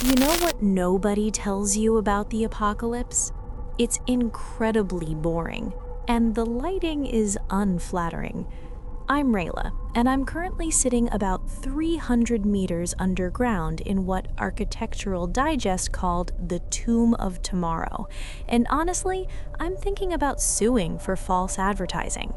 You know what nobody tells you about the apocalypse? It's incredibly boring, and the lighting is unflattering. I'm Rayla, and I'm currently sitting about 300 meters underground in what Architectural Digest called the Tomb of Tomorrow. And honestly, I'm thinking about suing for false advertising.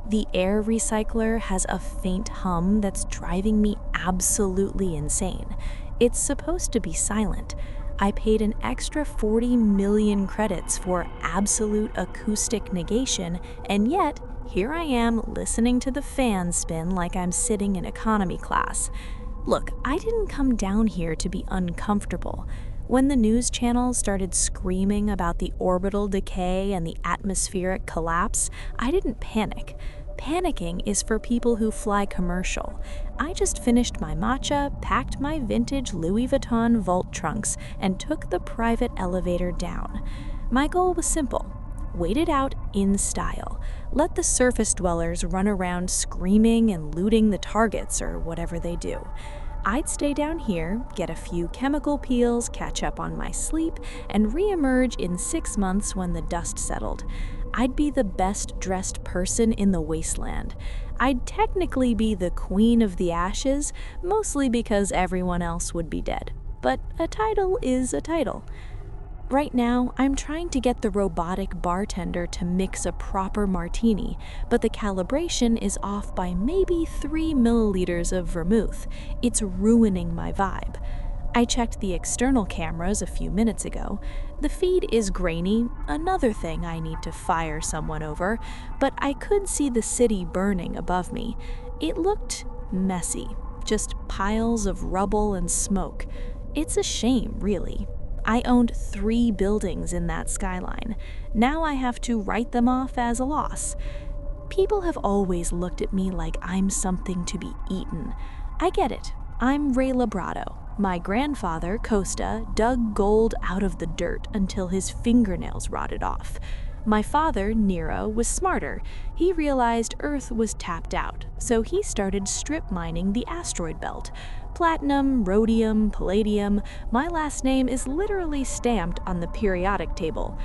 The air recycler has a faint hum that's driving me absolutely insane. It's supposed to be silent. I paid an extra 40 million credits for absolute acoustic negation, and yet, here I am listening to the fan spin like I'm sitting in economy class. Look, I didn't come down here to be uncomfortable. When the news channels started screaming about the orbital decay and the atmospheric collapse, I didn't panic. Panicking is for people who fly commercial. I just finished my matcha, packed my vintage Louis Vuitton vault trunks, and took the private elevator down. My goal was simple. Wait it out in style. Let the surface dwellers run around screaming and looting the targets or whatever they do. I'd stay down here, get a few chemical peels, catch up on my sleep, and re-emerge in 6 months when the dust settled. I'd be the best-dressed person in the wasteland. I'd technically be the queen of the ashes, mostly because everyone else would be dead. But a title is a title. Right now, I'm trying to get the robotic bartender to mix a proper martini, but the calibration is off by maybe 3 milliliters of vermouth. It's ruining my vibe. I checked the external cameras a few minutes ago. The feed is grainy, another thing I need to fire someone over, but I could see the city burning above me. It looked messy, just piles of rubble and smoke. It's a shame, really. I owned 3 buildings in that skyline. Now I have to write them off as a loss. People have always looked at me like I'm something to be eaten. I get it. I'm Ray Labrado. My grandfather, Costa, dug gold out of the dirt until his fingernails rotted off. My father, Nero, was smarter. He realized Earth was tapped out, so he started strip mining the asteroid belt. Platinum, rhodium, palladium, my last name is literally stamped on the periodic table.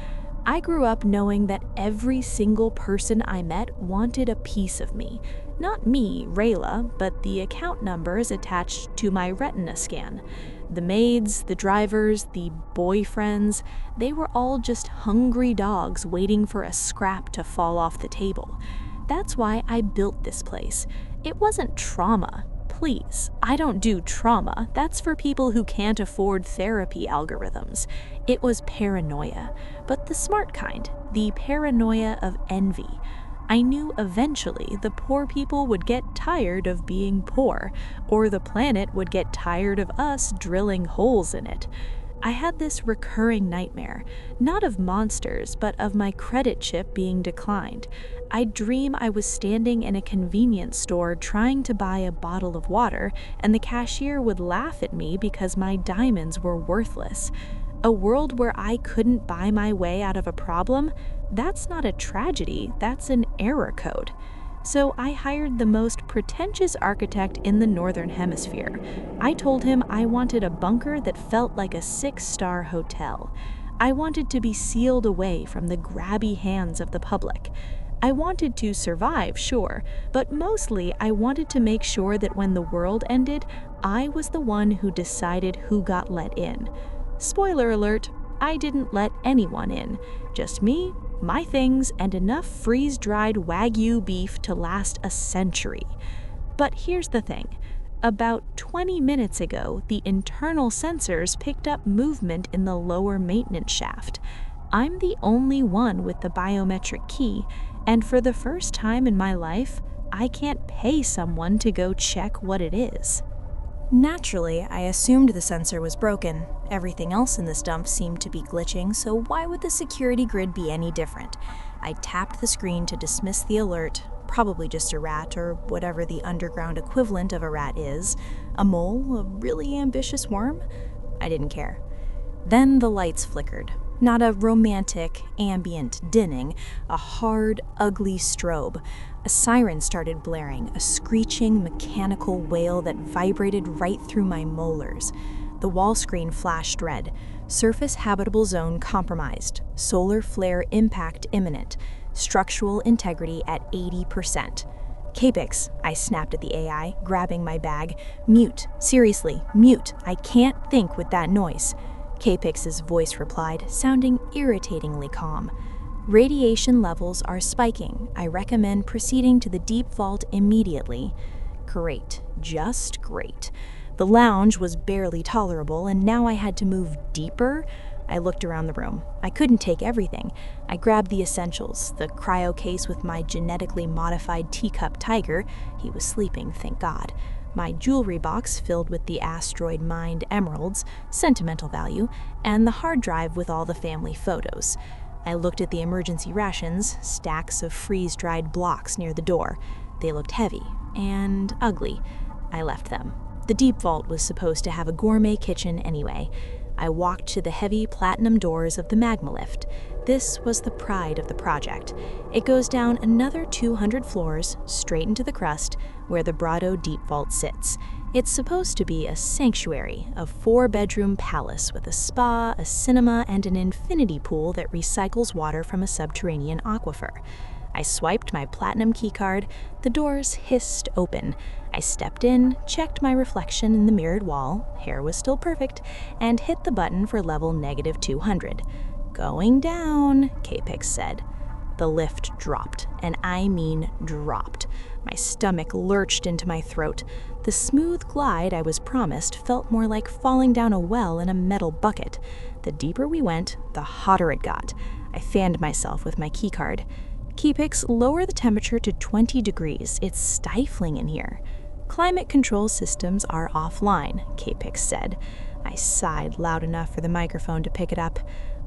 I grew up knowing that every single person I met wanted a piece of me. Not me, Rayla, but the account numbers attached to my retina scan. The maids, the drivers, the boyfriends, they were all just hungry dogs waiting for a scrap to fall off the table. That's why I built this place. It wasn't trauma. Please, I don't do trauma. That's for people who can't afford therapy algorithms. It was paranoia, but the smart kind, the paranoia of envy. I knew eventually the poor people would get tired of being poor, or the planet would get tired of us drilling holes in it. I had this recurring nightmare, not of monsters, but of my credit chip being declined. I'd dream I was standing in a convenience store trying to buy a bottle of water, and the cashier would laugh at me because my diamonds were worthless. A world where I couldn't buy my way out of a problem? That's not a tragedy, that's an error code. So I hired the most pretentious architect in the Northern Hemisphere. I told him I wanted a bunker that felt like a 6-star hotel. I wanted to be sealed away from the grabby hands of the public. I wanted to survive, sure, but mostly I wanted to make sure that when the world ended, I was the one who decided who got let in. Spoiler alert, I didn't let anyone in. Just me, my things, and enough freeze-dried Wagyu beef to last a century. But here's the thing. About 20 minutes ago, the internal sensors picked up movement in the lower maintenance shaft. I'm the only one with the biometric key, and for the first time in my life, I can't pay someone to go check what it is. Naturally, I assumed the sensor was broken. Everything else in this dump seemed to be glitching, so why would the security grid be any different? I tapped the screen to dismiss the alert, probably just a rat or whatever the underground equivalent of a rat is. A mole? A really ambitious worm? I didn't care. Then the lights flickered. Not a romantic, ambient dinning, a hard, ugly strobe. A siren started blaring, a screeching, mechanical wail that vibrated right through my molars. The wall screen flashed red. Surface habitable zone compromised. Solar flare impact imminent. Structural integrity at 80%. Capix, I snapped at the AI, grabbing my bag. Mute. Seriously, mute. I can't think with that noise. Capix's voice replied, sounding irritatingly calm. Radiation levels are spiking. I recommend proceeding to the deep vault immediately. Great. Just great. The lounge was barely tolerable, and now I had to move deeper. I looked around the room. I couldn't take everything. I grabbed the essentials, the cryo case with my genetically modified teacup tiger. He was sleeping, thank God. My jewelry box filled with the asteroid mined emeralds, sentimental value, and the hard drive with all the family photos. I looked at the emergency rations, stacks of freeze-dried blocks near the door. They looked heavy and ugly. I left them. The deep vault was supposed to have a gourmet kitchen anyway. I walked to the heavy platinum doors of the magma lift. This was the pride of the project. It goes down another 200 floors, straight into the crust, where the Brado Deep Vault sits. It's supposed to be a sanctuary, a 4-bedroom palace with a spa, a cinema, and an infinity pool that recycles water from a subterranean aquifer. I swiped my platinum keycard. The doors hissed open. I stepped in, checked my reflection in the mirrored wall, hair was still perfect, and hit the button for level -200. Going down, Capix said. The lift dropped, and I mean dropped. My stomach lurched into my throat. The smooth glide I was promised felt more like falling down a well in a metal bucket. The deeper we went, the hotter it got. I fanned myself with my keycard. Capix, lower the temperature to 20 degrees. It's stifling in here. Climate control systems are offline, Capix said. I sighed loud enough for the microphone to pick it up.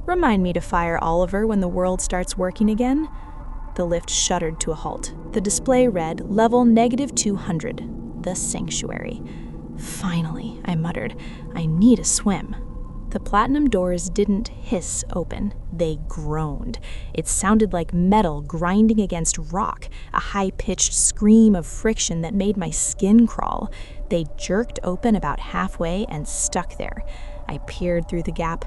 Remind me to fire Oliver when the world starts working again. The lift shuddered to a halt. The display read, level -200, the sanctuary. Finally, I muttered, I need a swim. The platinum doors didn't hiss open, they groaned. It sounded like metal grinding against rock, a high-pitched scream of friction that made my skin crawl. They jerked open about halfway and stuck there. I peered through the gap.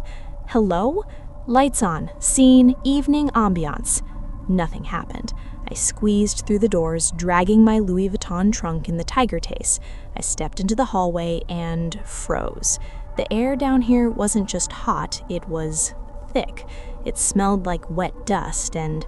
Hello? Lights on, scene, evening ambiance. Nothing happened. I squeezed through the doors, dragging my Louis Vuitton trunk in the tiger case. I stepped into the hallway and froze. The air down here wasn't just hot, it was thick. It smelled like wet dust and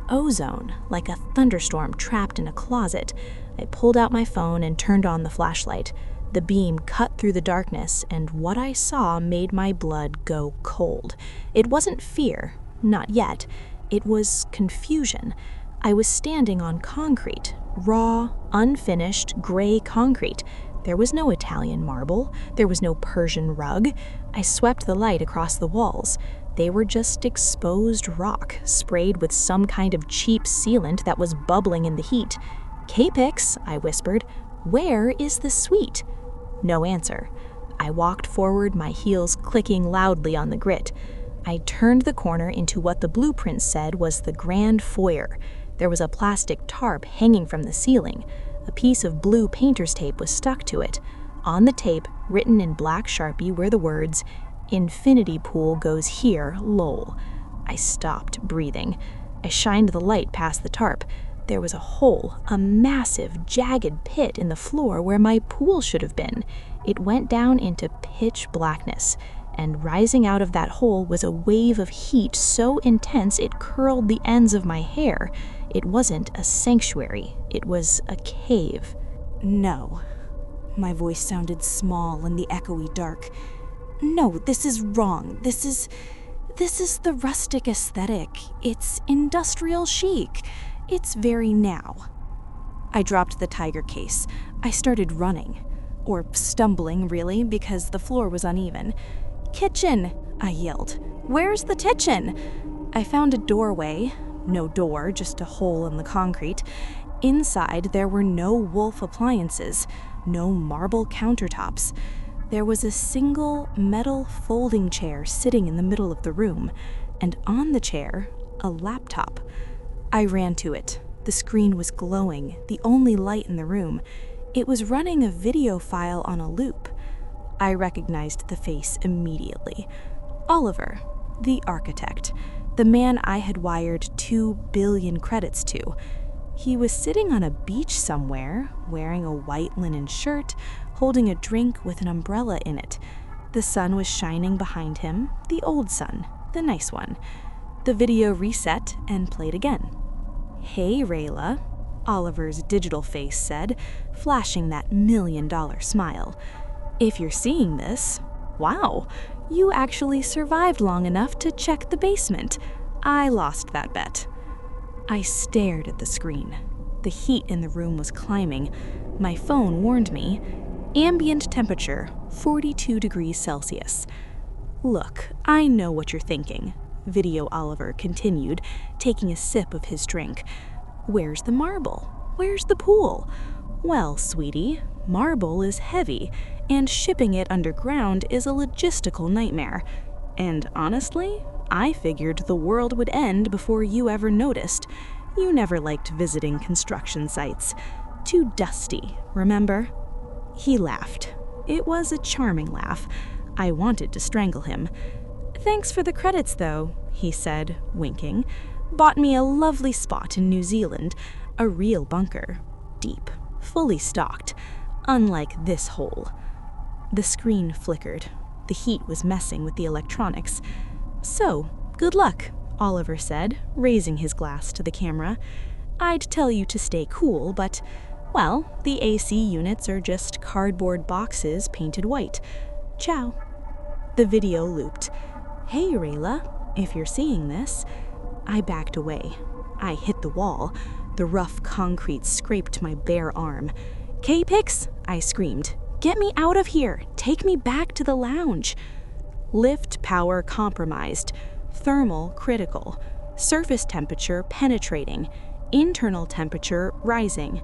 ozone, like a thunderstorm trapped in a closet. I pulled out my phone and turned on the flashlight. The beam cut through the darkness, and what I saw made my blood go cold. It wasn't fear, not yet. It was confusion. I was standing on concrete, raw, unfinished, gray concrete. There was no Italian marble. There was no Persian rug. I swept the light across the walls. They were just exposed rock, sprayed with some kind of cheap sealant that was bubbling in the heat. Capix, I whispered, where is the suite? No answer. I walked forward, my heels clicking loudly on the grit. I turned the corner into what the blueprint said was the grand foyer. There was a plastic tarp hanging from the ceiling. A piece of blue painter's tape was stuck to it. On the tape, written in black Sharpie, were the words, "Infinity pool goes here, lol." I stopped breathing. I shined the light past the tarp. There was a hole, a massive, jagged pit in the floor where my pool should have been. It went down into pitch blackness, and rising out of that hole was a wave of heat so intense it curled the ends of my hair. It wasn't a sanctuary, it was a cave. No. My voice sounded small in the echoey dark. No, this is wrong. This is the rustic aesthetic. It's industrial chic. It's very now. I dropped the tiger case. I started running. Or stumbling, really, because the floor was uneven. Kitchen, I yelled. Where's the kitchen? I found a doorway. No door, just a hole in the concrete. Inside, there were no Wolf appliances, no marble countertops. There was a single metal folding chair sitting in the middle of the room, and on the chair, a laptop. I ran to it. The screen was glowing, the only light in the room. It was running a video file on a loop. I recognized the face immediately. Oliver, the architect, the man I had wired 2 billion credits to. He was sitting on a beach somewhere, wearing a white linen shirt, holding a drink with an umbrella in it. The sun was shining behind him, the old sun, the nice one. The video reset and played again. "Hey, Rayla," Oliver's digital face said, flashing that $1 million smile. "If you're seeing this, wow, you actually survived long enough to check the basement. I lost that bet." I stared at the screen. The heat in the room was climbing. My phone warned me. Ambient temperature, 42 degrees Celsius. "Look, I know what you're thinking," Video Oliver continued, taking a sip of his drink. "Where's the marble? Where's the pool?" "Well, sweetie, marble is heavy, and shipping it underground is a logistical nightmare. And honestly, I figured the world would end before you ever noticed. You never liked visiting construction sites. Too dusty, remember?" He laughed. It was a charming laugh. I wanted to strangle him. "Thanks for the credits, though," he said, winking. "Bought me a lovely spot in New Zealand, a real bunker. Deep, fully stocked, unlike this hole." The screen flickered. The heat was messing with the electronics. "So, good luck," Oliver said, raising his glass to the camera. "I'd tell you to stay cool, but, well, the AC units are just cardboard boxes painted white. Ciao." The video looped. "Hey, Rayla, if you're seeing this." I backed away. I hit the wall. The rough concrete scraped my bare arm. "K-Pix," I screamed. "Get me out of here! Take me back to the lounge!" Lift power compromised. Thermal critical. Surface temperature penetrating. Internal temperature rising.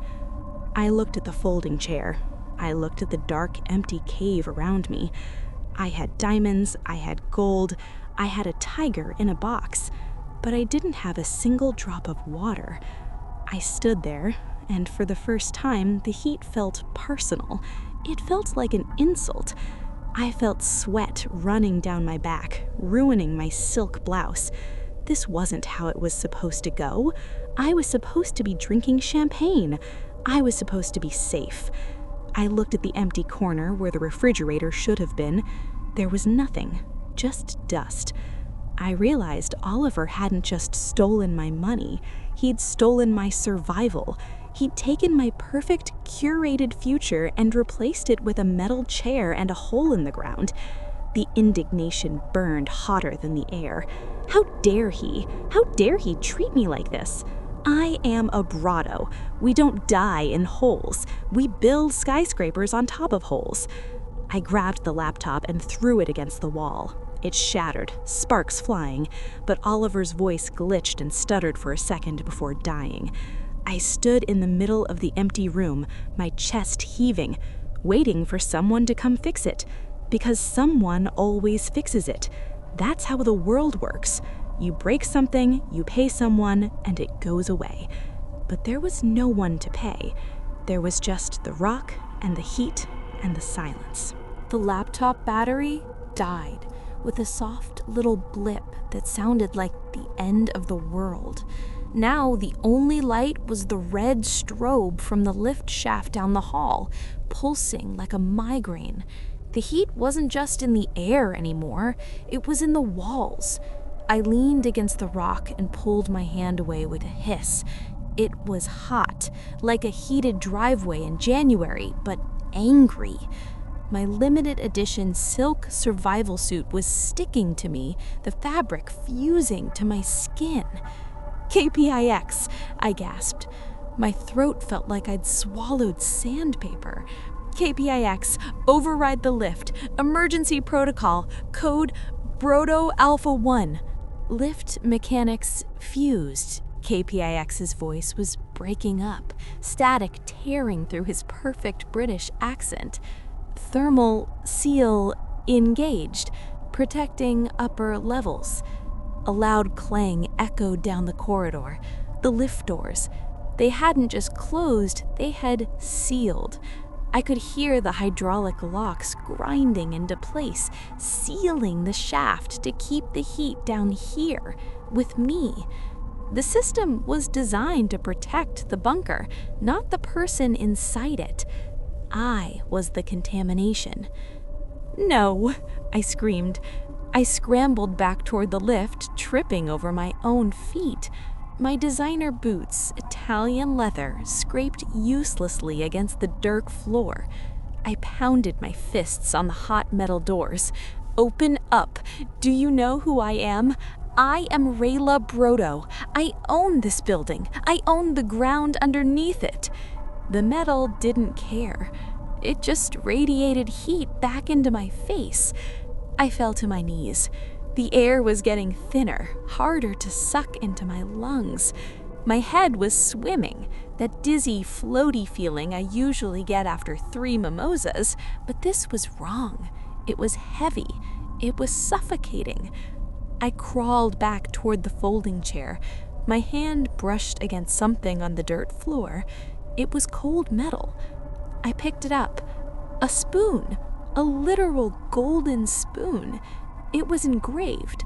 I looked at the folding chair. I looked at the dark, empty cave around me. I had diamonds, I had gold, I had a tiger in a box, but I didn't have a single drop of water. I stood there, and for the first time, the heat felt personal. It felt like an insult. I felt sweat running down my back, ruining my silk blouse. This wasn't how it was supposed to go. I was supposed to be drinking champagne. I was supposed to be safe. I looked at the empty corner where the refrigerator should have been. There was nothing, just dust. I realized Oliver hadn't just stolen my money. He'd stolen my survival. He'd taken my perfect, curated future and replaced it with a metal chair and a hole in the ground. The indignation burned hotter than the air. How dare he? How dare he treat me like this? I am a Brado. We don't die in holes. We build skyscrapers on top of holes. I grabbed the laptop and threw it against the wall. It shattered, sparks flying, but Oliver's voice glitched and stuttered for a second before dying. I stood in the middle of the empty room, my chest heaving, waiting for someone to come fix it. Because someone always fixes it. That's how the world works. You break something, you pay someone, and it goes away. But there was no one to pay. There was just the rock and the heat and the silence. The laptop battery died with a soft little blip that sounded like the end of the world. Now the only light was the red strobe from the lift shaft down the hall, pulsing like a migraine. The heat wasn't just in the air anymore, it was in the walls. I leaned against the rock and pulled my hand away with a hiss. It was hot, like a heated driveway in January, but angry. My limited edition silk survival suit was sticking to me, the fabric fusing to my skin. KPIX, I gasped. My throat felt like I'd swallowed sandpaper. KPIX, override the lift, emergency protocol, code Brodo Alpha 1. Lift mechanics fused. KPIX's voice was breaking up, static tearing through his perfect British accent. Thermal seal engaged, protecting upper levels. A loud clang echoed down the corridor. The lift doors. They hadn't just closed, they had sealed. I could hear the hydraulic locks grinding into place, sealing the shaft to keep the heat down here with me. The system was designed to protect the bunker, not the person inside it. I was the contamination. "No," I screamed. I scrambled back toward the lift, tripping over my own feet. My designer boots, Italian leather, scraped uselessly against the dirt floor. I pounded my fists on the hot metal doors. "Open up! Do you know who I am? I am Rayla Brodo. I own this building. I own the ground underneath it." The metal didn't care. It just radiated heat back into my face. I fell to my knees. The air was getting thinner, harder to suck into my lungs. My head was swimming, that dizzy, floaty feeling I usually get after 3 mimosas, but this was wrong. It was heavy. It was suffocating. I crawled back toward the folding chair. My hand brushed against something on the dirt floor. It was cold metal. I picked it up. A spoon. A literal golden spoon. It was engraved.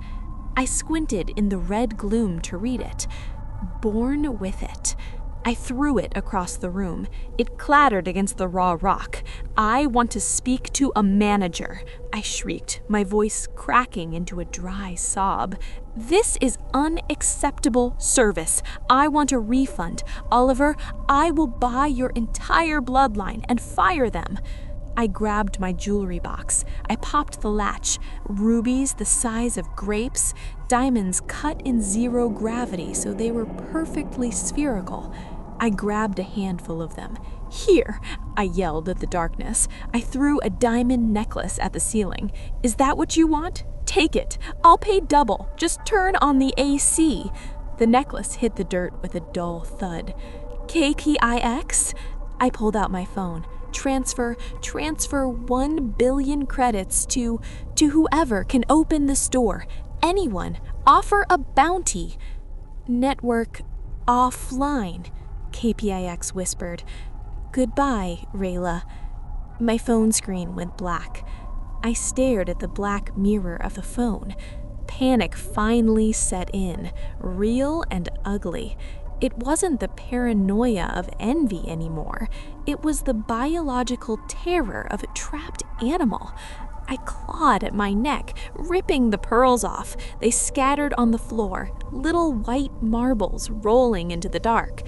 I squinted in the red gloom to read it. "Born with it." I threw it across the room. It clattered against the raw rock. "I want to speak to a manager," I shrieked, my voice cracking into a dry sob. "This is unacceptable service. I want a refund. Oliver, I will buy your entire bloodline and fire them." I grabbed my jewelry box. I popped the latch. Rubies the size of grapes, diamonds cut in 0 gravity so they were perfectly spherical. I grabbed a handful of them. "Here," I yelled at the darkness. I threw a diamond necklace at the ceiling. "Is that what you want? Take it. I'll pay double. Just turn on the AC." The necklace hit the dirt with a dull thud. "KPIX?" I pulled out my phone. Transfer 1 billion credits to whoever can open this door. Anyone. Offer a bounty." "Network offline," KPIX whispered. "Goodbye, Rayla." My phone screen went black. I stared at the black mirror of the phone. Panic finally set in, real and ugly. It wasn't the paranoia of envy anymore. It was the biological terror of a trapped animal. I clawed at my neck, ripping the pearls off. They scattered on the floor, little white marbles rolling into the dark.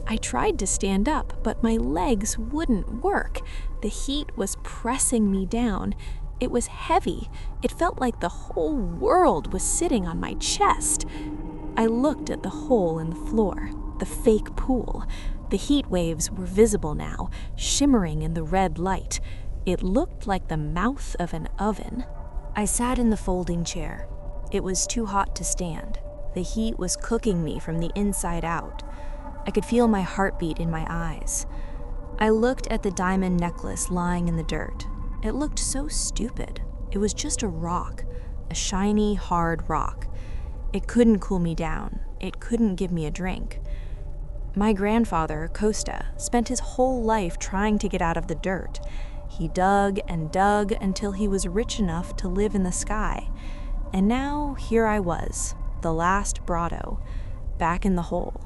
I tried to stand up, but my legs wouldn't work. The heat was pressing me down. It was heavy. It felt like the whole world was sitting on my chest. I looked at the hole in the floor, the fake pool. The heat waves were visible now, shimmering in the red light. It looked like the mouth of an oven. I sat in the folding chair. It was too hot to stand. The heat was cooking me from the inside out. I could feel my heartbeat in my eyes. I looked at the diamond necklace lying in the dirt. It looked so stupid. It was just a rock, a shiny, hard rock. It couldn't cool me down. It couldn't give me a drink. My grandfather, Costa, spent his whole life trying to get out of the dirt. He dug and dug until he was rich enough to live in the sky. And now here I was, the last Brado, back in the hole.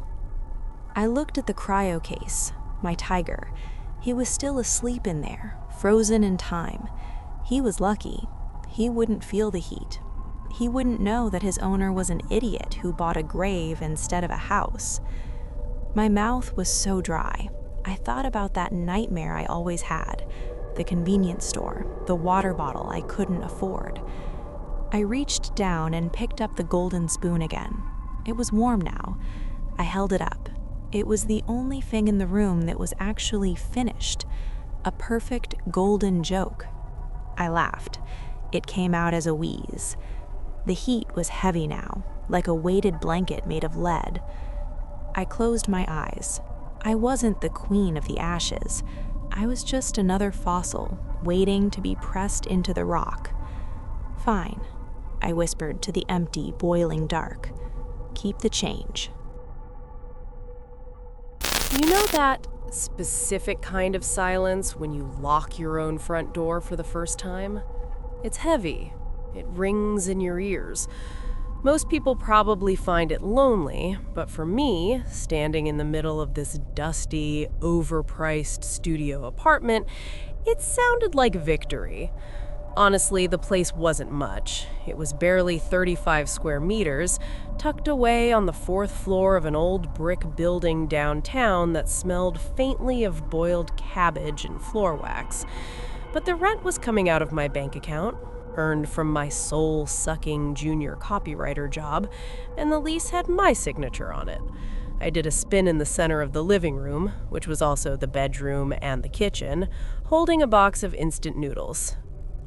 I looked at the cryo case, my tiger. He was still asleep in there, frozen in time. He was lucky. He wouldn't feel the heat. He wouldn't know that his owner was an idiot who bought a grave instead of a house. My mouth was so dry. I thought about that nightmare I always had, the convenience store, the water bottle I couldn't afford. I reached down and picked up the golden spoon again. It was warm now. I held it up. It was the only thing in the room that was actually finished, a perfect golden joke. I laughed. It came out as a wheeze. The heat was heavy now, like a weighted blanket made of lead. I closed my eyes. I wasn't the queen of the ashes. I was just another fossil, waiting to be pressed into the rock. "Fine," I whispered to the empty, boiling dark. "Keep the change." You know that specific kind of silence when you lock your own front door for the first time. It's heavy. It rings in your ears. Most people probably find it lonely, but for me, standing in the middle of this dusty, overpriced studio apartment, it sounded like victory. Honestly, the place wasn't much. It was barely 35 square meters, tucked away on the fourth floor of an old brick building downtown that smelled faintly of boiled cabbage and floor wax. But the rent was coming out of my bank account, earned from my soul-sucking junior copywriter job, and the lease had my signature on it. I did a spin in the center of the living room, which was also the bedroom and the kitchen, holding a box of instant noodles.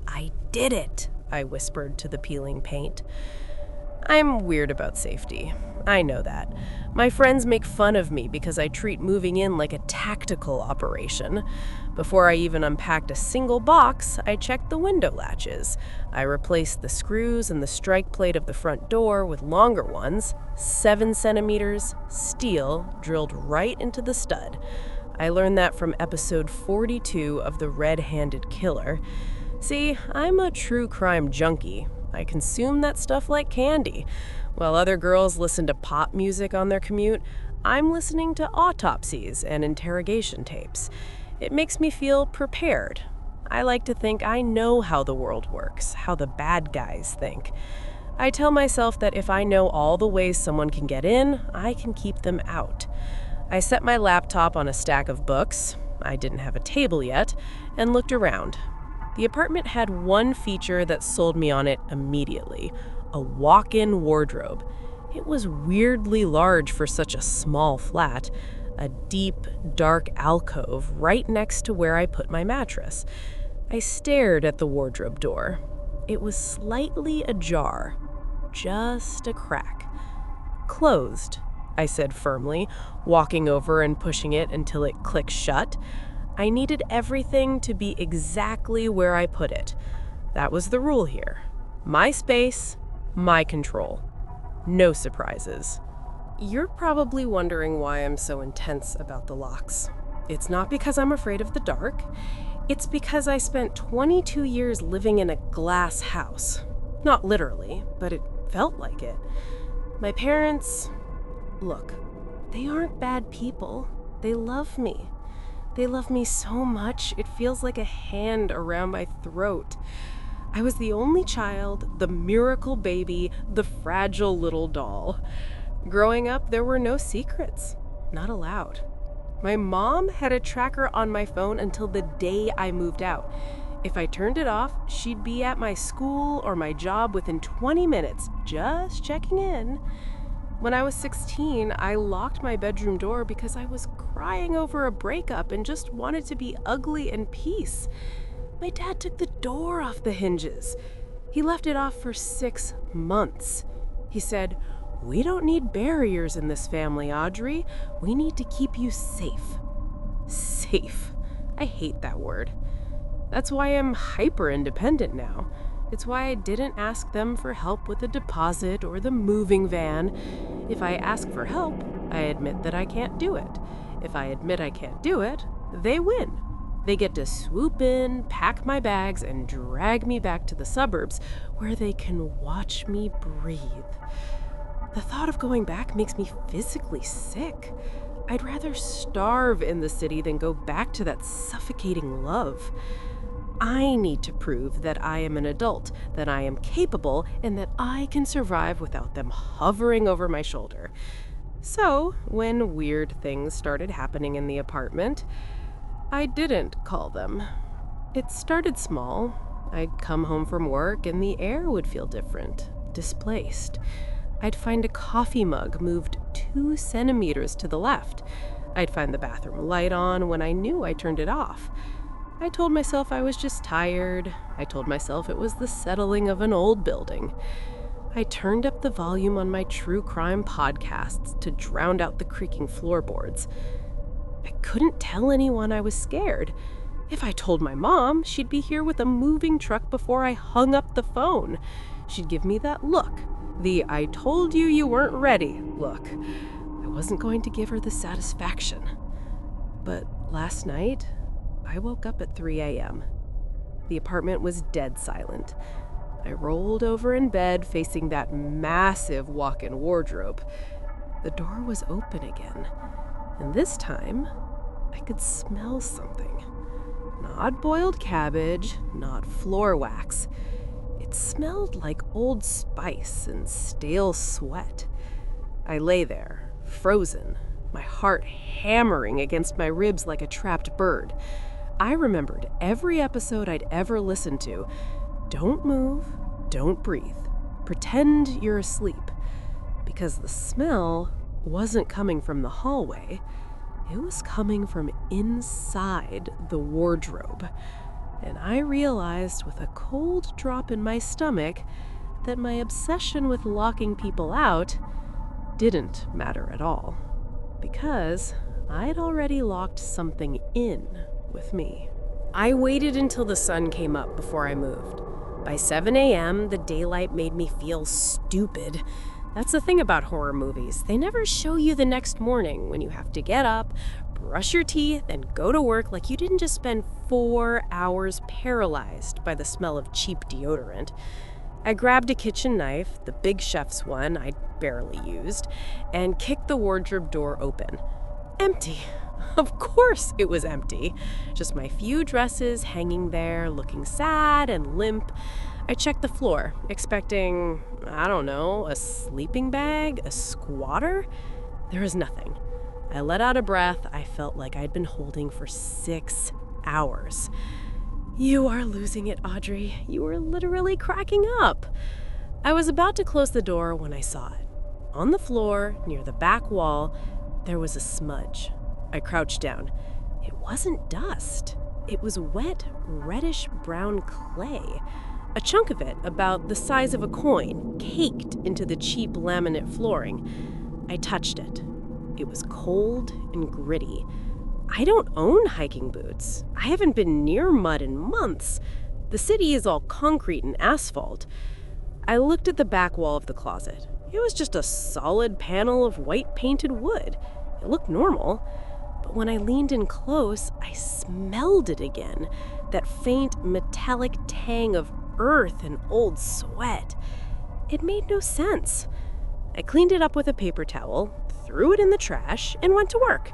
"I did it," I whispered to the peeling paint. I'm weird about safety. I know that. My friends make fun of me because I treat moving in like a tactical operation. Before I even unpacked a single box, I checked the window latches. I replaced the screws and the strike plate of the front door with longer ones, 7 centimeters, steel, drilled right into the stud. I learned that from episode 42 of The Red-Handed Killer. See, I'm a true crime junkie. I consume that stuff like candy. While other girls listen to pop music on their commute, I'm listening to autopsies and interrogation tapes. It makes me feel prepared. I like to think I know how the world works, how the bad guys think. I tell myself that if I know all the ways someone can get in, I can keep them out. I set my laptop on a stack of books, I didn't have a table yet, and looked around. The apartment had one feature that sold me on it immediately: a walk-in wardrobe. It was weirdly large for such a small flat, a deep, dark alcove right next to where I put my mattress. I stared at the wardrobe door. It was slightly ajar, just a crack. "Closed," I said firmly, walking over and pushing it until it clicked shut. I needed everything to be exactly where I put it. That was the rule here. My space, my control. No surprises. You're probably wondering why I'm so intense about the locks. It's not because I'm afraid of the dark. It's because I spent 22 years living in a glass house. Not literally, but it felt like it. My parents, look, they aren't bad people. They love me. They love me so much, it feels like a hand around my throat. I was the only child, the miracle baby, the fragile little doll. Growing up, there were no secrets. Not allowed. My mom had a tracker on my phone until the day I moved out. If I turned it off, she'd be at my school or my job within 20 minutes, just checking in. When I was 16, I locked my bedroom door because I was crying over a breakup and just wanted to be ugly in peace. My dad took the door off the hinges. He left it off for 6 months. He said, "We don't need barriers in this family, Audrey. We need to keep you safe." Safe. I hate that word. That's why I'm hyper-independent now. It's why I didn't ask them for help with the deposit or the moving van. If I ask for help, I admit that I can't do it. If I admit I can't do it, they win. They get to swoop in, pack my bags, and drag me back to the suburbs where they can watch me breathe. The thought of going back makes me physically sick. I'd rather starve in the city than go back to that suffocating love. I need to prove that I am an adult, that I am capable, and that I can survive without them hovering over my shoulder. So, when weird things started happening in the apartment, I didn't call them. It started small. I'd come home from work and the air would feel different, displaced. I'd find a coffee mug moved 2 centimeters to the left. I'd find the bathroom light on when I knew I turned it off. I told myself I was just tired. I told myself it was the settling of an old building. I turned up the volume on my true crime podcasts to drown out the creaking floorboards. I couldn't tell anyone I was scared. If I told my mom, she'd be here with a moving truck before I hung up the phone. She'd give me that look, the "I told you you weren't ready" look. I wasn't going to give her the satisfaction. But Last night, I woke up at 3 a.m. The apartment was dead silent. I rolled over in bed facing that massive walk-in wardrobe. The door was open again, and this time, I could smell something. Not boiled cabbage, not floor wax. It smelled like old spice and stale sweat. I lay there, frozen, my heart hammering against my ribs like a trapped bird. I remembered every episode I'd ever listened to. Don't move, don't breathe. Pretend you're asleep. Because the smell wasn't coming from the hallway. It was coming from inside the wardrobe. And I realized with a cold drop in my stomach that my obsession with locking people out didn't matter at all. Because I'd already locked something in with me. I waited until the sun came up before I moved. By 7 a.m., the daylight made me feel stupid. That's the thing about horror movies. They never show you the next morning when you have to get up, brush your teeth, and go to work like you didn't just spend 4 hours paralyzed by the smell of cheap deodorant. I grabbed a kitchen knife, the big chef's one I'd barely used, and kicked the wardrobe door open. Empty. Of course it was empty. Just my few dresses hanging there, looking sad and limp. I checked the floor, expecting, I don't know, a sleeping bag, a squatter? There was nothing. I let out a breath I felt like I'd been holding for 6 hours. You are losing it, Audrey. You are literally cracking up. I was about to close the door when I saw it. On the floor, near the back wall, there was a smudge. I crouched down. It wasn't dust. It was wet, reddish-brown clay. A chunk of it, about the size of a coin, caked into the cheap laminate flooring. I touched it. It was cold and gritty. I don't own hiking boots. I haven't been near mud in months. The city is all concrete and asphalt. I looked at the back wall of the closet. It was just a solid panel of white painted wood. It looked normal. But when I leaned in close, I smelled it again. That faint metallic tang of earth and old sweat. It made no sense. I cleaned it up with a paper towel, threw it in the trash, and went to work.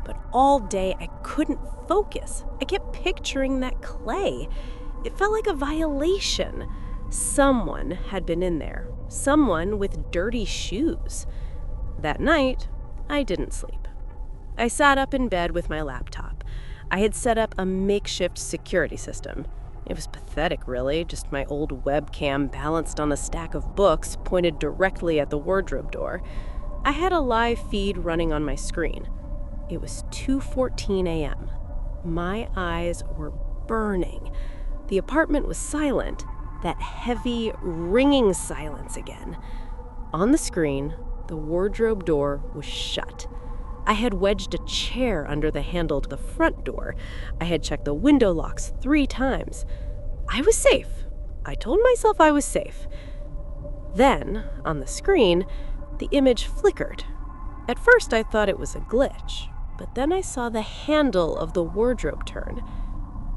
But all day I couldn't focus. I kept picturing that clay. It felt like a violation. Someone had been in there. Someone with dirty shoes. That night, I didn't sleep. I sat up in bed with my laptop. I had set up a makeshift security system. It was pathetic, really, just my old webcam balanced on a stack of books pointed directly at the wardrobe door. I had a live feed running on my screen. It was 2:14 a.m. My eyes were burning. The apartment was silent, that heavy, ringing silence again. On the screen, the wardrobe door was shut. I had wedged a chair under the handle to the front door. I had checked the window locks 3 times. I was safe. I told myself I was safe. Then, on the screen, the image flickered. At first, I thought it was a glitch, but then I saw the handle of the wardrobe turn.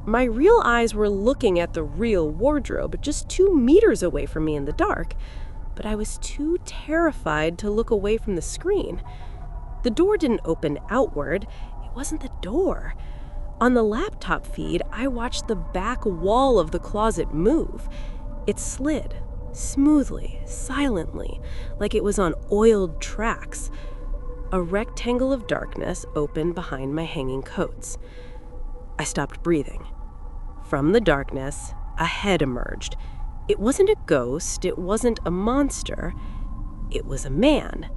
My real eyes were looking at the real wardrobe just 2 meters away from me in the dark, but I was too terrified to look away from the screen. The door didn't open outward. It wasn't the door. On the laptop feed, I watched the back wall of the closet move. It slid, smoothly, silently, like it was on oiled tracks. A rectangle of darkness opened behind my hanging coats. I stopped breathing. From the darkness, a head emerged. It wasn't a ghost, it wasn't a monster. It was a man.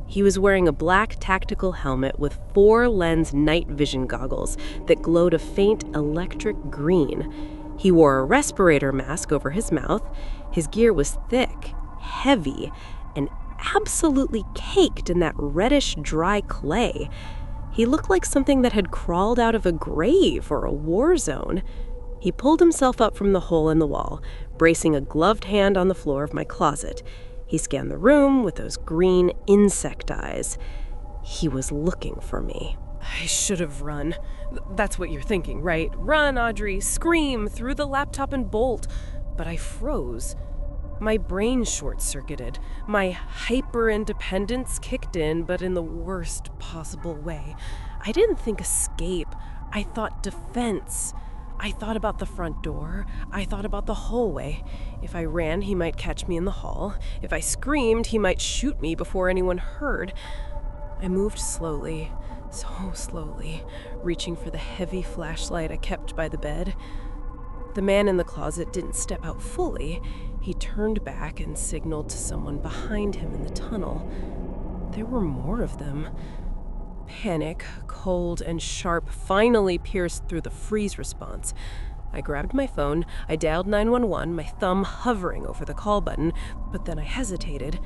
He was wearing a black tactical helmet with 4-lens night vision goggles that glowed a faint electric green. He wore a respirator mask over his mouth. His gear was thick, heavy, and absolutely caked in that reddish, dry clay. He looked like something that had crawled out of a grave or a war zone. He pulled himself up from the hole in the wall, bracing a gloved hand on the floor of my closet. He scanned the room with those green insect eyes. He was looking for me. I should have run. That's what you're thinking, right? Run, Audrey, scream, through the laptop and bolt. But I froze. My brain short-circuited. My hyper-independence kicked in, but in the worst possible way. I didn't think escape. I thought defense. I thought about the front door. I thought about the hallway. If I ran, he might catch me in the hall. If I screamed, he might shoot me before anyone heard. I moved slowly, so slowly, reaching for the heavy flashlight I kept by the bed. The man in the closet didn't step out fully. He turned back and signaled to someone behind him in the tunnel. There were more of them. Panic, cold and sharp, finally pierced through the freeze response. I grabbed my phone, I dialed 911, my thumb hovering over the call button, but then I hesitated.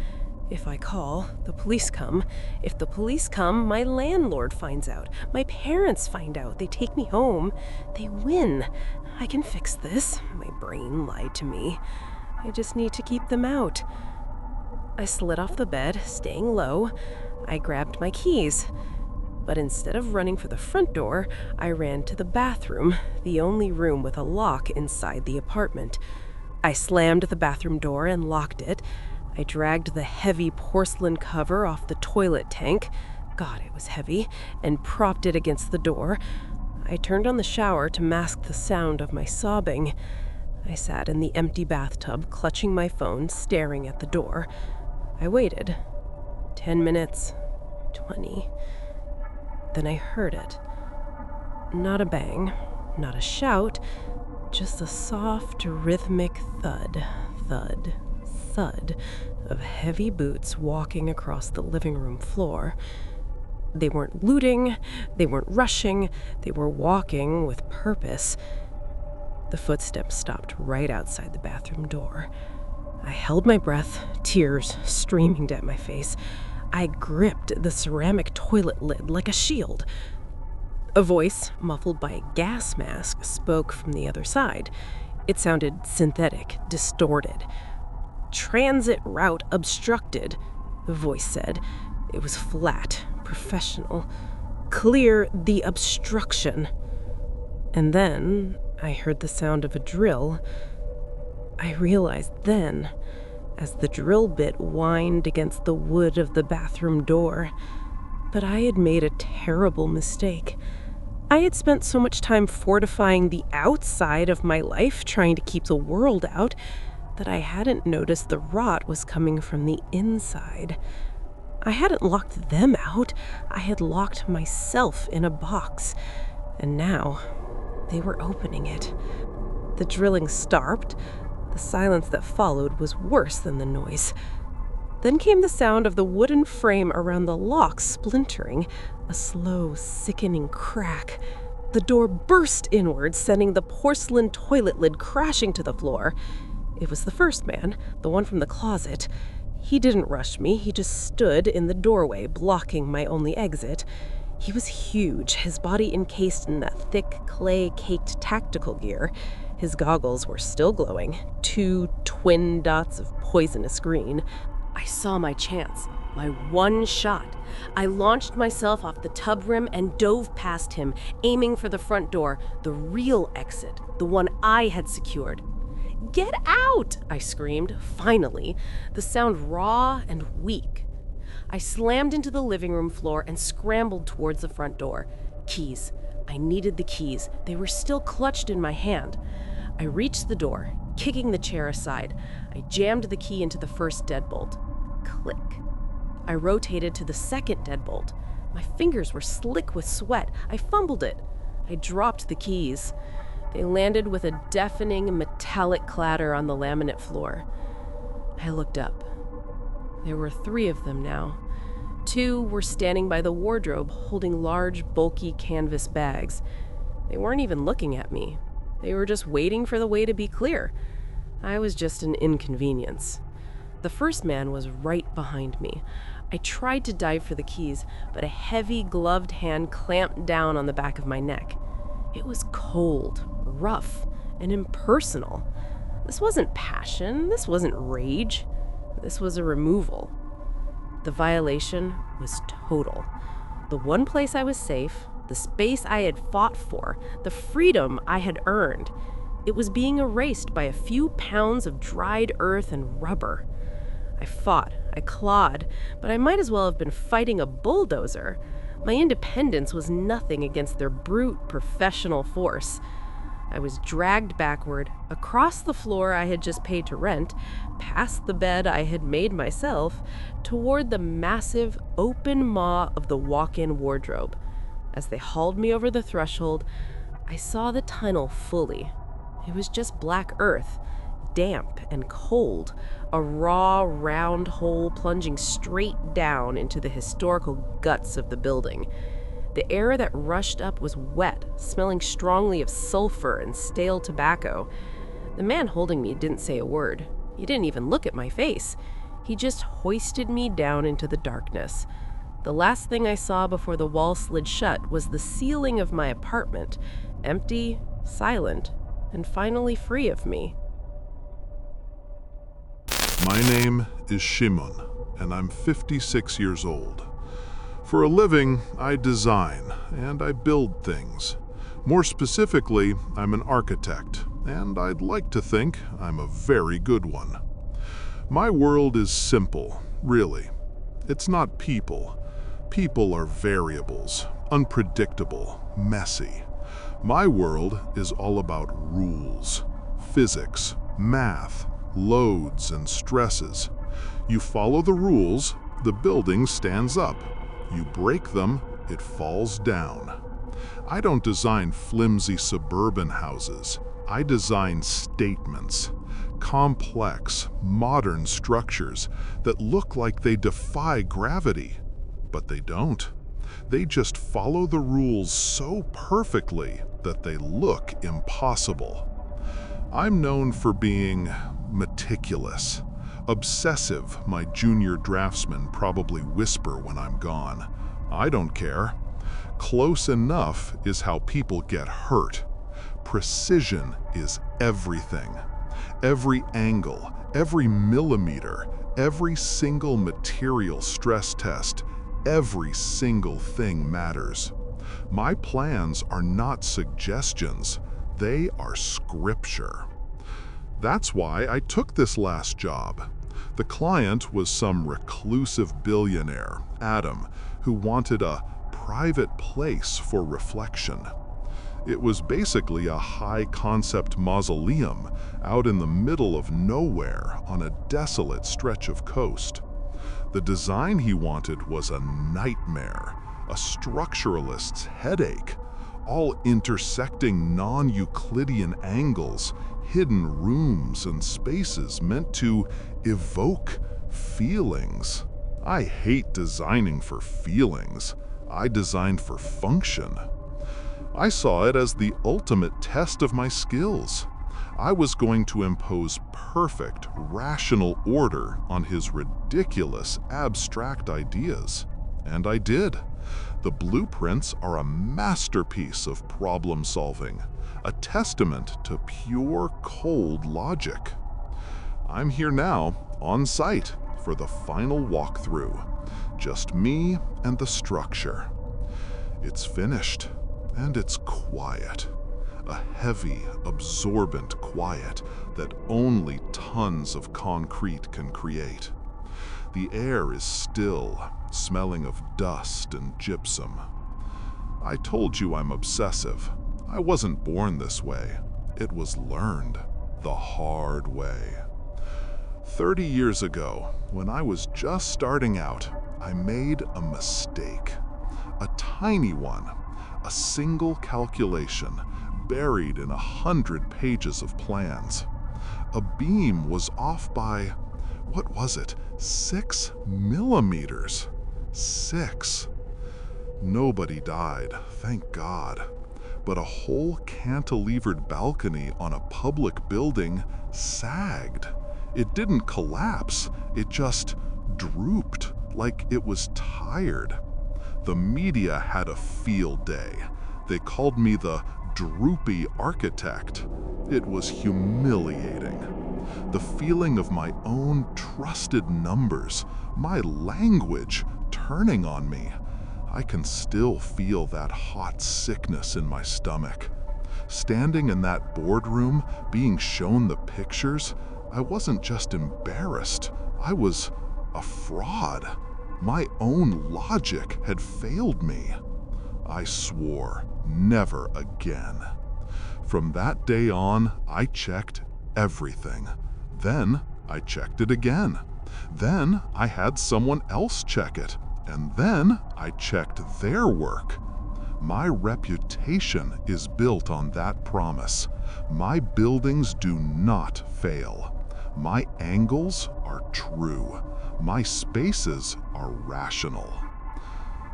If I call, the police come. If the police come, my landlord finds out. My parents find out. They take me home. They win. I can fix this. My brain lied to me. I just need to keep them out. I slid off the bed, staying low. I grabbed my keys. But instead of running for the front door, I ran to the bathroom, the only room with a lock inside the apartment. I slammed the bathroom door and locked it. I dragged the heavy porcelain cover off the toilet tank, God, it was heavy, and propped it against the door. I turned on the shower to mask the sound of my sobbing. I sat in the empty bathtub, clutching my phone, staring at the door. I waited. 10 minutes, 20. Then I heard it. Not a bang, not a shout, just a soft, rhythmic thud, thud, thud of heavy boots walking across the living room floor. They weren't looting, they weren't rushing, they were walking with purpose. The footsteps stopped right outside the bathroom door. I held my breath, tears streaming down my face. I gripped the ceramic toilet lid like a shield. A voice, muffled by a gas mask, spoke from the other side. It sounded synthetic, distorted. "Transit route obstructed," the voice said. It was flat, professional. "Clear the obstruction." And then I heard the sound of a drill. I realized then, as the drill bit whined against the wood of the bathroom door, that I had made a terrible mistake. I had spent so much time fortifying the outside of my life, trying to keep the world out, that I hadn't noticed the rot was coming from the inside. I hadn't locked them out. I had locked myself in a box. And now, they were opening it. The drilling stopped. The silence that followed was worse than the noise. Then came the sound of the wooden frame around the lock splintering, a slow, sickening crack. The door burst inward, sending the porcelain toilet lid crashing to the floor. It was the first man, the one from the closet. He didn't rush me, he just stood in the doorway, blocking my only exit. He was huge, his body encased in that thick, clay-caked tactical gear. His goggles were still glowing, 2 twin dots of poisonous green. I saw my chance, my one shot. I launched myself off the tub rim and dove past him, aiming for the front door, the real exit, the one I had secured. "Get out!" I screamed, finally, the sound raw and weak. I slammed into the living room floor and scrambled towards the front door. Keys. I needed the keys. They were still clutched in my hand. I reached the door, kicking the chair aside. I jammed the key into the first deadbolt. Click. I rotated to the second deadbolt. My fingers were slick with sweat. I fumbled it. I dropped the keys. They landed with a deafening metallic clatter on the laminate floor. I looked up. There were 3 of them now. 2 were standing by the wardrobe, holding large, bulky canvas bags. They weren't even looking at me. They were just waiting for the way to be clear. I was just an inconvenience. The first man was right behind me. I tried to dive for the keys, but a heavy, gloved hand clamped down on the back of my neck. It was cold, rough, and impersonal. This wasn't passion. This wasn't rage. This was a removal. The violation was total. The one place I was safe, the space I had fought for, the freedom I had earned, it was being erased by a few pounds of dried earth and rubber. I fought, I clawed, but I might as well have been fighting a bulldozer. My independence was nothing against their brute professional force. I was dragged backward, across the floor I had just paid to rent, past the bed I had made myself, toward the massive, open maw of the walk-in wardrobe. As they hauled me over the threshold, I saw the tunnel fully. It was just black earth, damp and cold, a raw, round hole plunging straight down into the historical guts of the building. The air that rushed up was wet, smelling strongly of sulfur and stale tobacco. The man holding me didn't say a word. He didn't even look at my face. He just hoisted me down into the darkness. The last thing I saw before the wall slid shut was the ceiling of my apartment, empty, silent, and finally free of me. My name is Shimon, and I'm 56 years old. For a living, I design and I build things. More specifically, I'm an architect, and I'd like to think I'm a very good one. My world is simple, really. It's not people. People are variables, unpredictable, messy. My world is all about rules, physics, math, loads and stresses. You follow the rules, the building stands up. You break them, it falls down. I don't design flimsy suburban houses. I design statements, complex, modern structures that look like they defy gravity. But they don't. They just follow the rules so perfectly that they look impossible. I'm known for being meticulous, obsessive, my junior draftsmen probably whisper when I'm gone. I don't care. Close enough is how people get hurt. Precision is everything. Every angle, every millimeter, every single material stress test, every single thing matters. My plans are not suggestions, they are scripture. That's why I took this last job. The client was some reclusive billionaire, Adam, who wanted a private place for reflection. It was basically a high-concept mausoleum out in the middle of nowhere on a desolate stretch of coast. The design he wanted was a nightmare, a structuralist's headache, all intersecting non-Euclidean angles, hidden rooms and spaces meant to evoke feelings. I hate designing for feelings. I design for function. I saw it as the ultimate test of my skills. I was going to impose perfect, rational order on his ridiculous, abstract ideas. And I did. The blueprints are a masterpiece of problem solving, a testament to pure, cold logic. I'm here now, on site, for the final walkthrough. Just me and the structure. It's finished, and it's quiet. A heavy, absorbent quiet that only tons of concrete can create. The air is still, smelling of dust and gypsum. I told you I'm obsessive. I wasn't born this way. It was learned the hard way. 30 years ago, when I was just starting out, I made a mistake. A tiny one, a single calculation buried in 100 pages of plans. A beam was off by, what was it, 6 millimeters? 6. Nobody died, thank God. But a whole cantilevered balcony on a public building sagged. It didn't collapse, it just drooped like it was tired. The media had a field day. They called me the droopy architect. It was humiliating. The feeling of my own trusted numbers, my language, turning on me. I can still feel that hot sickness in my stomach. Standing in that boardroom, being shown the pictures, I wasn't just embarrassed, I was a fraud. My own logic had failed me. I swore never again. From that day on, I checked everything. Then I checked it again. Then I had someone else check it. And then I checked their work. My reputation is built on that promise. My buildings do not fail. My angles are true. My spaces are rational.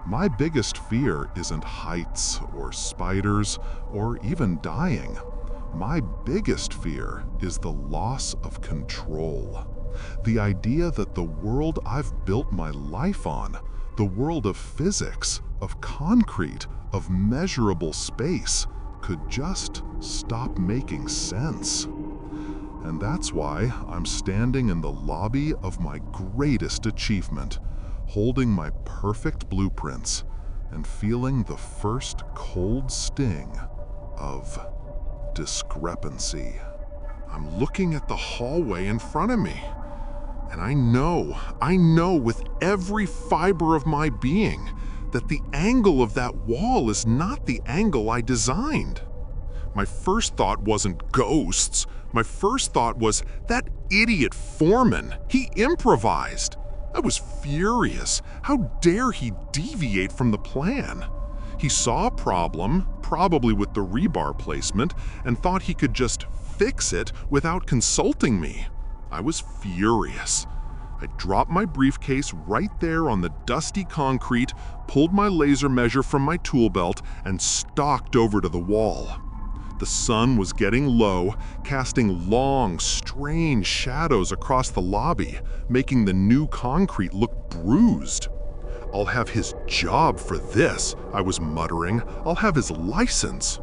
My biggest fear isn't heights or spiders or even dying. My biggest fear is the loss of control. The idea that the world I've built my life on, the world of physics, of concrete, of measurable space, could just stop making sense. And that's why I'm standing in the lobby of my greatest achievement, holding my perfect blueprints and feeling the first cold sting of discrepancy. I'm looking at the hallway in front of me, and I know with every fiber of my being that the angle of that wall is not the angle I designed. My first thought wasn't ghosts. My first thought was that idiot foreman. He improvised. I was furious. How dare he deviate from the plan? He saw a problem, probably with the rebar placement, and thought he could just fix it without consulting me. I was furious. I dropped my briefcase right there on the dusty concrete, pulled my laser measure from my tool belt, and stalked over to the wall. The sun was getting low, casting long, strange shadows across the lobby, making the new concrete look bruised. "I'll have his job for this," I was muttering. "I'll have his license."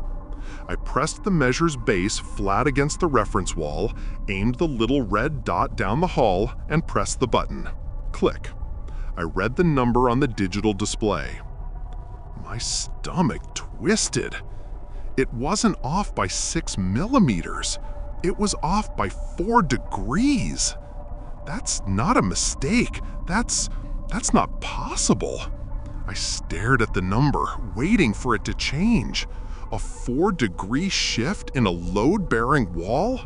I pressed the measure's base flat against the reference wall, aimed the little red dot down the hall, and pressed the button. Click. I read the number on the digital display. My stomach twisted. It wasn't off by 6 millimeters. It was off by 4 degrees. That's not a mistake. That's not possible. I stared at the number, waiting for it to change. A 4-degree shift in a load-bearing wall?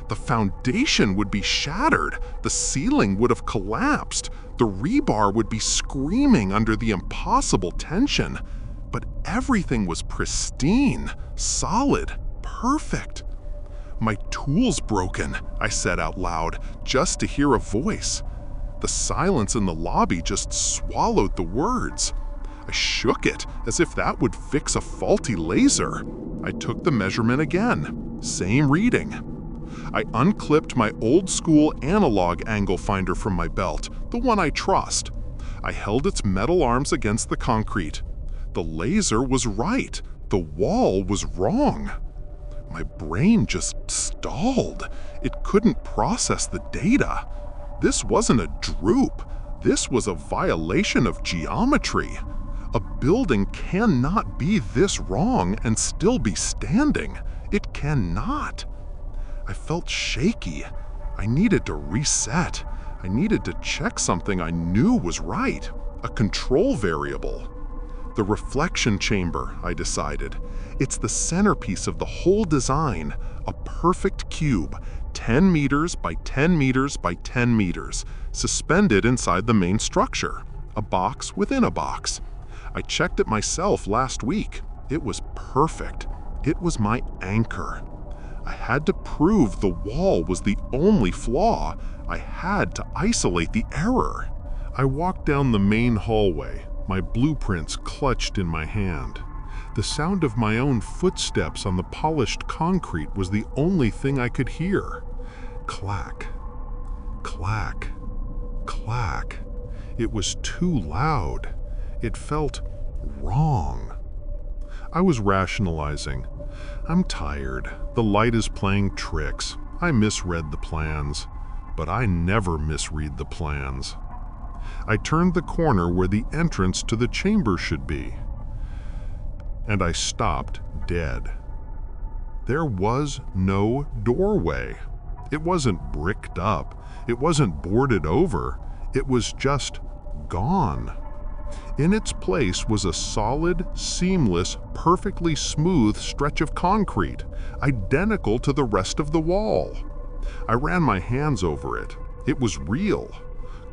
The foundation would be shattered. The ceiling would have collapsed. The rebar would be screaming under the impossible tension. But everything was pristine, solid, perfect. "My tool's broken," I said out loud, just to hear a voice. The silence in the lobby just swallowed the words. I shook it, as if that would fix a faulty laser. I took the measurement again. Same reading. I unclipped my old-school analog angle finder from my belt, the one I trust. I held its metal arms against the concrete. The laser was right. The wall was wrong. My brain just stalled. It couldn't process the data. This wasn't a droop. This was a violation of geometry. A building cannot be this wrong and still be standing. It cannot. I felt shaky. I needed to reset. I needed to check something I knew was right, a control variable. The reflection chamber, I decided. It's the centerpiece of the whole design, a perfect cube, 10 meters by 10 meters by 10 meters, suspended inside the main structure, a box within a box. I checked it myself last week. It was perfect. It was my anchor. I had to prove the wall was the only flaw. I had to isolate the error. I walked down the main hallway, my blueprints clutched in my hand. The sound of my own footsteps on the polished concrete was the only thing I could hear. Clack, clack, clack. It was too loud. It felt wrong. I was rationalizing. I'm tired. The light is playing tricks. I misread the plans. But I never misread the plans. I turned the corner where the entrance to the chamber should be, and I stopped dead. There was no doorway. It wasn't bricked up. It wasn't boarded over. It was just gone. In its place was a solid, seamless, perfectly smooth stretch of concrete, identical to the rest of the wall. I ran my hands over it. It was real,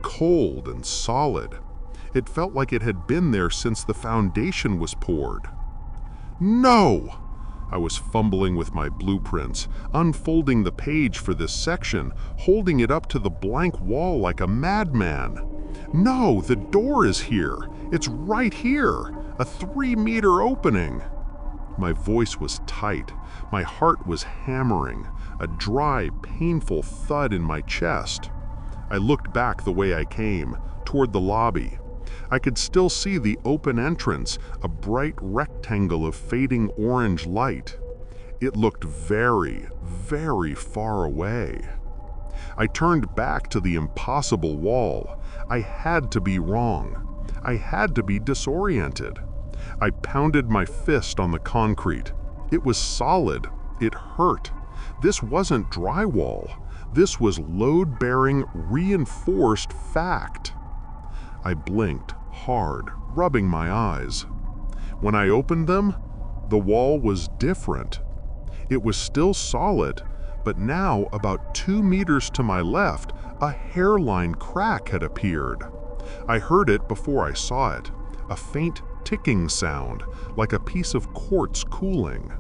cold and solid. It felt like it had been there since the foundation was poured. No! I was fumbling with my blueprints, unfolding the page for this section, holding it up to the blank wall like a madman. No, the door is here. It's right here. A 3-meter opening. My voice was tight. My heart was hammering, a dry, painful thud in my chest. I looked back the way I came, toward the lobby. I could still see the open entrance, a bright rectangle of fading orange light. It looked very, very far away. I turned back to the impossible wall. I had to be wrong. I had to be disoriented. I pounded my fist on the concrete. It was solid. It hurt. This wasn't drywall. This was load-bearing, reinforced fact. I blinked hard, rubbing my eyes. When I opened them, the wall was different. It was still solid, but now, about 2 meters to my left, a hairline crack had appeared. I heard it before I saw it, a faint ticking sound, like a piece of quartz cooling.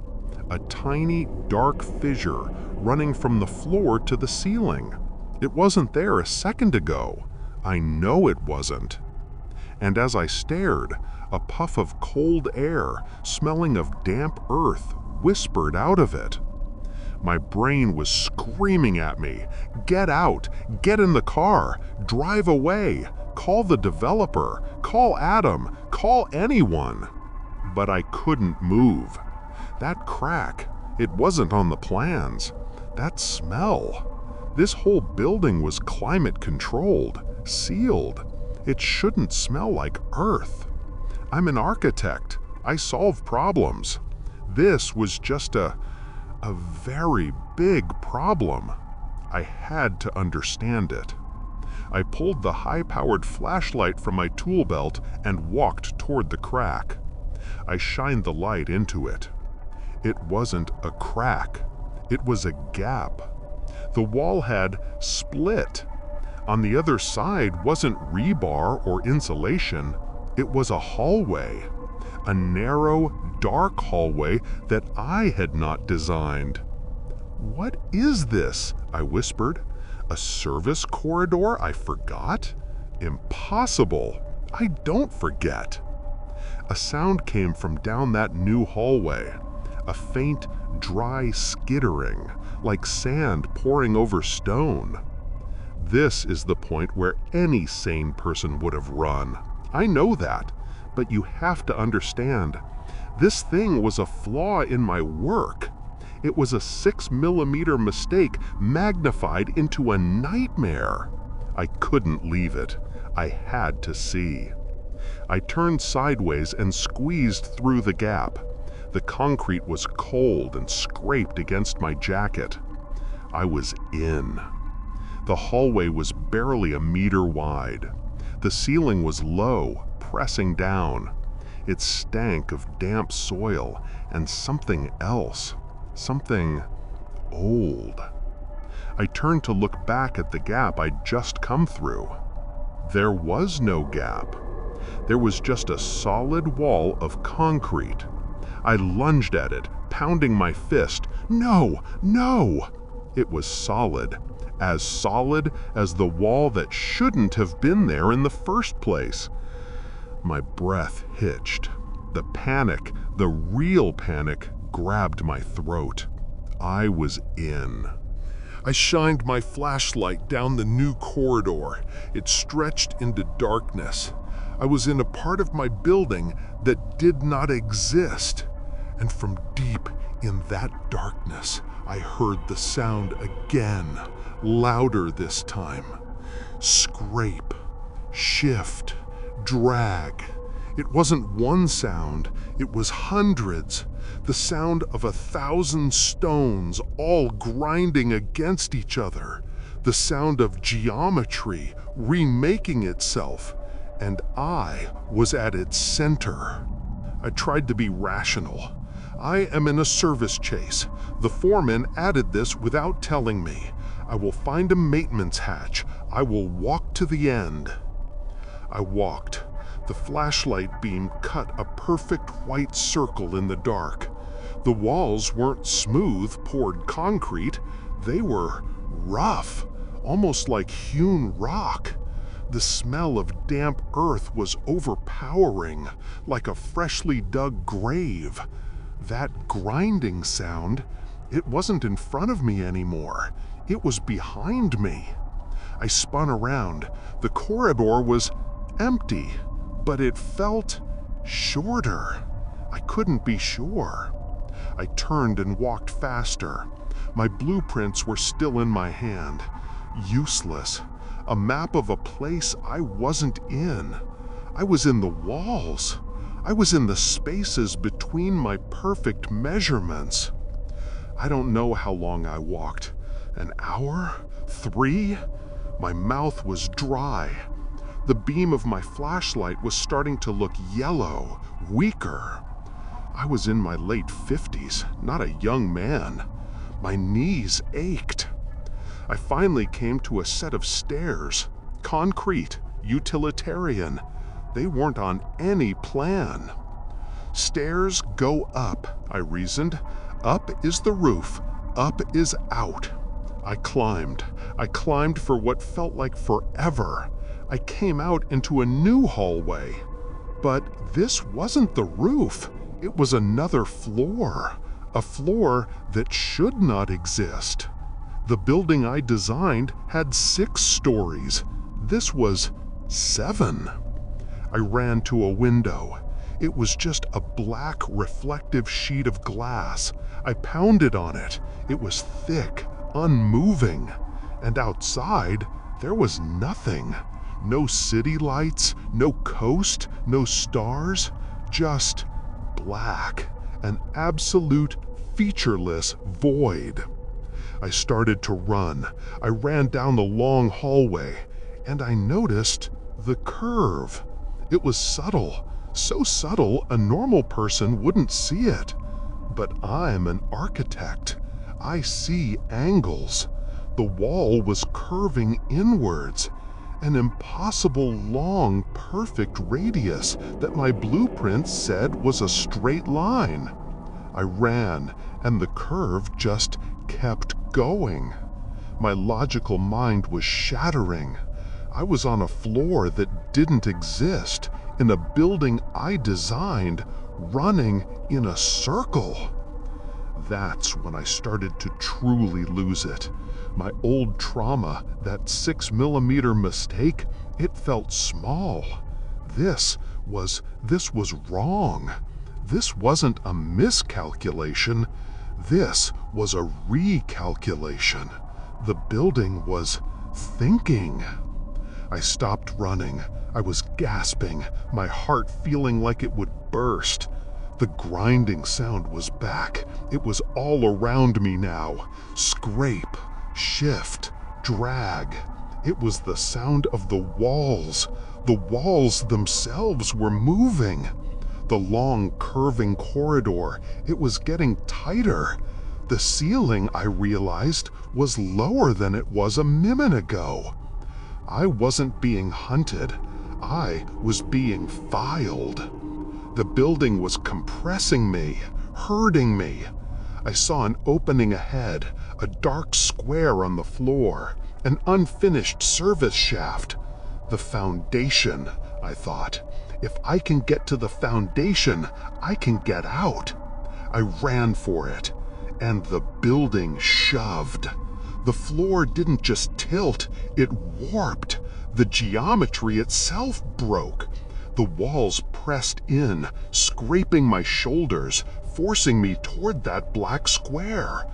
A tiny, dark fissure running from the floor to the ceiling. It wasn't there a second ago. I know it wasn't. And as I stared, a puff of cold air, smelling of damp earth, whispered out of it. My brain was screaming at me, "Get out! Get in the car! Drive away! Call the developer! Call Adam! Call anyone!" But I couldn't move. That crack, it wasn't on the plans. That smell. This whole building was climate controlled, sealed. It shouldn't smell like earth. I'm an architect. I solve problems. This was just a very big problem. I had to understand it. I pulled the high-powered flashlight from my tool belt and walked toward the crack. I shined the light into it. It wasn't a crack. It was a gap. The wall had split. On the other side wasn't rebar or insulation. It was a hallway. A narrow, dark hallway that I had not designed. "What is this?" I whispered. "A service corridor I forgot? Impossible! I don't forget." A sound came from down that new hallway. A faint, dry skittering, like sand pouring over stone. This is the point where any sane person would have run. I know that, but you have to understand. This thing was a flaw in my work. It was a 6-millimeter mistake magnified into a nightmare. I couldn't leave it. I had to see. I turned sideways and squeezed through the gap. The concrete was cold and scraped against my jacket. I was in. The hallway was barely a meter wide. The ceiling was low, pressing down. It stank of damp soil and something else, something old. I turned to look back at the gap I'd just come through. There was no gap. There was just a solid wall of concrete. I lunged at it, pounding my fist. No, no! It was solid as the wall that shouldn't have been there in the first place. My breath hitched. The panic, the real panic, grabbed my throat. I was in. I shined my flashlight down the new corridor. It stretched into darkness. I was in a part of my building that did not exist. And from deep in that darkness, I heard the sound again, louder this time. Scrape, shift, drag. It wasn't one sound, it was hundreds. The sound of 1,000 stones all grinding against each other. The sound of geometry remaking itself. And I was at its center. I tried to be rational. I am in a service chase. The foreman added this without telling me. I will find a maintenance hatch. I will walk to the end. I walked. The flashlight beam cut a perfect white circle in the dark. The walls weren't smooth, poured concrete. They were rough, almost like hewn rock. The smell of damp earth was overpowering, like a freshly dug grave. That grinding sound, it wasn't in front of me anymore. It was behind me. I spun around. The corridor was empty, but it felt shorter. I couldn't be sure. I turned and walked faster. My blueprints were still in my hand. Useless. A map of a place I wasn't in. I was in the walls. I was in the spaces between my perfect measurements. I don't know how long I walked. An hour? 3? My mouth was dry. The beam of my flashlight was starting to look yellow, weaker. I was in my late 50s, not a young man. My knees ached. I finally came to a set of stairs. Concrete, utilitarian. They weren't on any plan. Stairs go up, I reasoned. Up is the roof. Up is out. I climbed. I climbed for what felt like forever. I came out into a new hallway. But this wasn't the roof. It was another floor. A floor that should not exist. The building I designed had 6 stories. This was 7. I ran to a window. It was just a black, reflective sheet of glass. I pounded on it. It was thick, unmoving. And outside, there was nothing. No city lights, no coast, no stars. Just black. An absolute, featureless void. I started to run. I ran down the long hallway, and I noticed the curve. It was subtle, so subtle a normal person wouldn't see it. But I'm an architect. I see angles. The wall was curving inwards, an impossible long, perfect radius that my blueprint said was a straight line. I ran, and the curve just kept going. My logical mind was shattering. I was on a floor that didn't exist, in a building I designed, running in a circle. That's when I started to truly lose it. My old trauma, that 6mm mistake, it felt small. This was wrong. This wasn't a miscalculation. This was a recalculation. The building was thinking. I stopped running. I was gasping, my heart feeling like it would burst. The grinding sound was back. It was all around me now. Scrape, shift, drag. It was the sound of the walls. The walls themselves were moving. The long, curving corridor, it was getting tighter. The ceiling, I realized, was lower than it was a minute ago. I wasn't being hunted. I was being filed. The building was compressing me, hurting me. I saw an opening ahead, a dark square on the floor, an unfinished service shaft. The foundation, I thought. If I can get to the foundation, I can get out. I ran for it, and the building shoved. The floor didn't just tilt, it warped. The geometry itself broke. The walls pressed in, scraping my shoulders, forcing me toward that black square.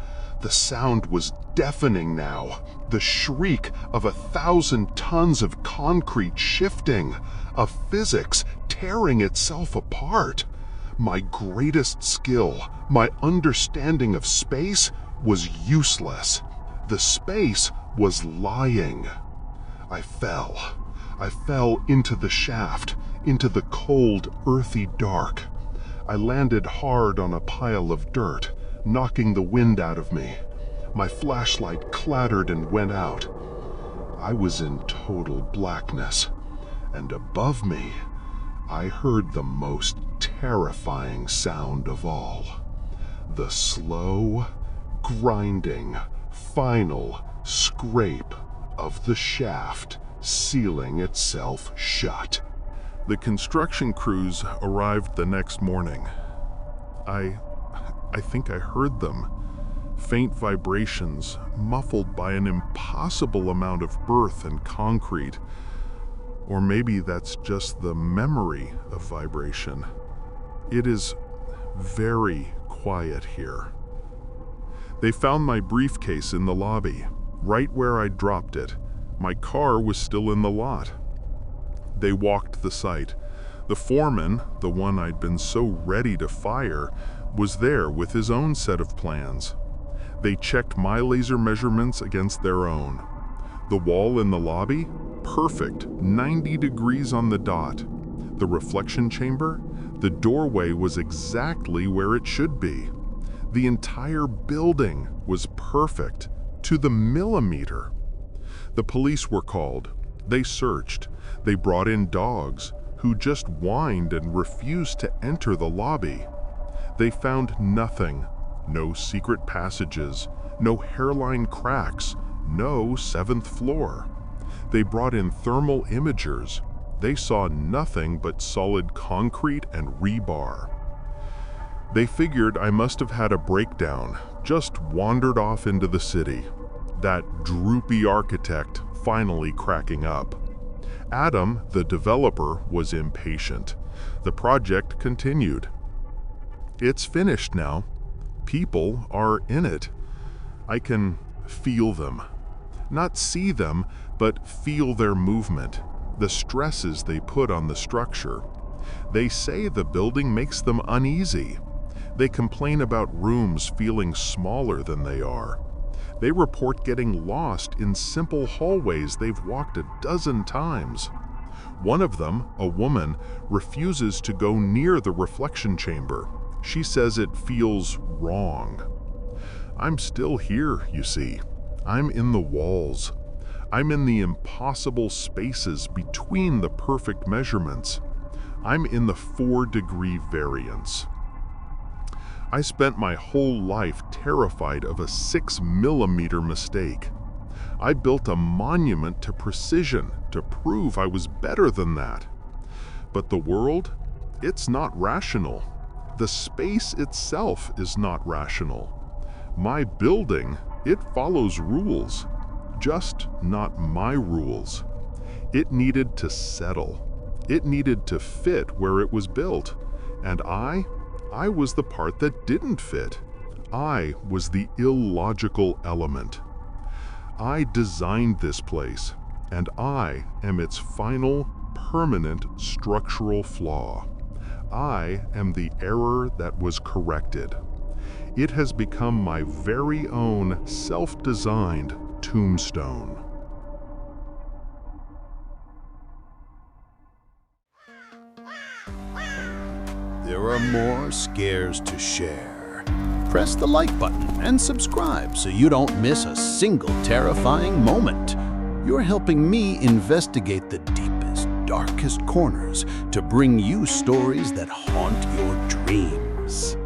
The sound was deafening now, the shriek of 1,000 tons of concrete shifting, of physics tearing itself apart. My greatest skill, my understanding of space, was useless. The space was lying. I fell into the shaft, into the cold, earthy dark. I landed hard on a pile of dirt, knocking the wind out of me. My flashlight clattered and went out. I was in total blackness, and above me, I heard the most terrifying sound of all. The slow, grinding, final scrape of the shaft sealing itself shut. The construction crews arrived the next morning. I think I heard them. Faint vibrations, muffled by an impossible amount of earth and concrete. Or maybe that's just the memory of vibration. It is very quiet here. They found my briefcase in the lobby, right where I dropped it. My car was still in the lot. They walked the site. The foreman, the one I'd been so ready to fire, was there with his own set of plans. They checked my laser measurements against their own. The wall in the lobby? Perfect, 90 degrees on the dot. The reflection chamber? The doorway was exactly where it should be. The entire building was perfect, to the millimeter. The police were called. They searched. They brought in dogs, who just whined and refused to enter the lobby. They found nothing. No secret passages, no hairline cracks, no 7th floor. They brought in thermal imagers. They saw nothing but solid concrete and rebar. They figured I must have had a breakdown, just wandered off into the city. That droopy architect finally cracking up. Adam, the developer, was impatient. The project continued. It's finished now. People are in it. I can feel them. Not see them, but feel their movement, the stresses they put on the structure. They say the building makes them uneasy. They complain about rooms feeling smaller than they are. They report getting lost in simple hallways they've walked a dozen times. One of them, a woman, refuses to go near the reflection chamber. She says it feels wrong. I'm still here, you see. I'm in the walls. I'm in the impossible spaces between the perfect measurements. I'm in the 4-degree variance. I spent my whole life terrified of a 6-millimeter mistake. I built a monument to precision to prove I was better than that. But the world, it's not rational. The space itself is not rational. My building, it follows rules, just not my rules. It needed to settle. It needed to fit where it was built. And I was the part that didn't fit. I was the illogical element. I designed this place, and I am its final, permanent structural flaw. I am the error that was corrected. It has become my very own self-designed tombstone. There are more scares to share. Press the like button and subscribe so you don't miss a single terrifying moment. You're helping me investigate the deepest, darkest corners to bring you stories that haunt your dreams.